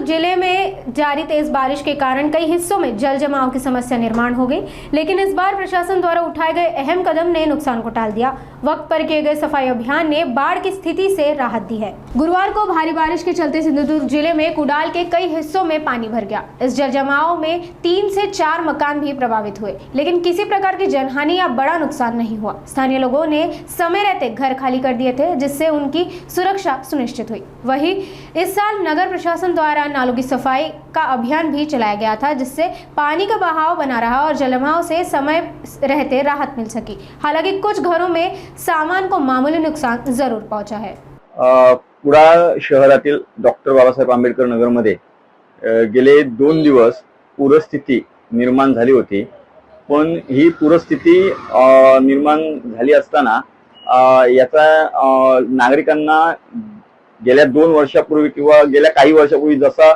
जिले में जारी तेज बारिश के कारण कई हिस्सों में जल जमाव की समस्या निर्माण हो गई, लेकिन इस बार प्रशासन द्वारा उठाए गए अहम कदम ने नुकसान को टाल दिया। वक्त पर किए गए सफाई अभियान ने बाढ़ की स्थिति से राहत दी है। गुरुवार को भारी बारिश के चलते सिंधुदुर्ग जिले में कुडाल के कई हिस्सों में पानी भर गया। इस जल जमाव में 3 से 4 मकान भी प्रभावित हुए, लेकिन किसी प्रकार की जनहानि या बड़ा नुकसान नहीं हुआ। स्थानीय लोगों ने समय रहते घर खाली कर दिए थे, जिससे उनकी सुरक्षा सुनिश्चित हुई। वहीं इस साल नगर प्रशासन द्वारा नालों की सफाई का अभियान भी चलाया गया था, जिससे पानी का बहाव बना रहा और जलजमाव से समय रहते राहत मिल सकी। हालांकि कुछ घरों में सामान को मामूली नुकसान जरूर पहुंचा है। कुडाळ शहरातील डॉक्टर बाबासाहेब आंबेडकर नगरमध्ये गेले 2 दिवस पूरस्थिती निर्माण झाली होती। पण ही पूरस्थिती निर्माण झाली असताना याचा नागरिकांना गेल्या 2 वर्षापूर्वी किंवा गेल्या काही वर्षापूर्वी जसा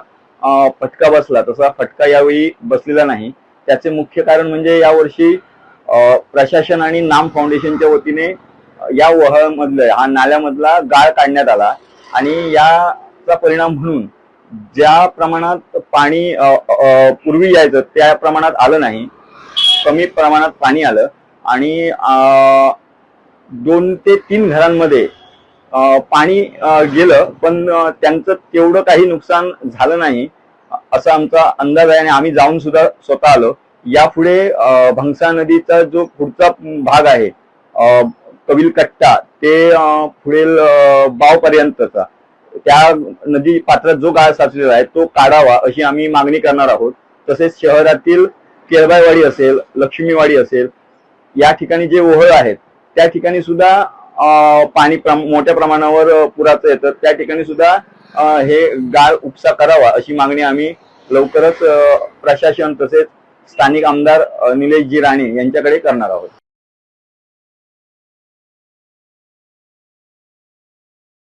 फटका बसला तसा फटका यावेळी बसलेला नाही। त्याचे मुख्य कारण म्हणजे यावर्षी प्रशासन आणि नाम फाउंडेशनच्या वतीने या वहामधला हा नाल्यामधला गाळ काढण्यात आला आणि याचा परिणाम म्हणून ज्या प्रमाणात पाणी पूर्वी यायचं त्या प्रमाणात आलं नाही, कमी प्रमाणात पाणी आलं आणि 2 ते 3 घरांमध्ये पाणी गेलं, पण त्यांचं तेवढं काही नुकसान झालं नाही असा आमचा अंदाज आहे आणि आम्ही जाऊन सुद्धा स्वतः आलो। यापुढे भंगसा नदीचा जो पुढचा भाग आहे कबिल कट्टा ते पुढील बावपर्यंतचा त्या नदी पात्रात जो गाळ साचलेला आहे तो काढावा अशी आम्ही मागणी करणार आहोत। तसेच शहरातील केळबाईवाडी असेल, लक्ष्मीवाडी असेल, या ठिकाणी जे ओहळ आहेत त्या ठिकाणी सुद्धा पाणी मोठ्या प्रमाणावर पुराचं येतं, त्या ठिकाणी सुद्धा हे गाळ उपसा करावा अशी मागणी आम्ही लवकरच प्रशासन तसेच स्थानिक आमदार निलेशजी राणे यांच्याकडे करणार आहोत।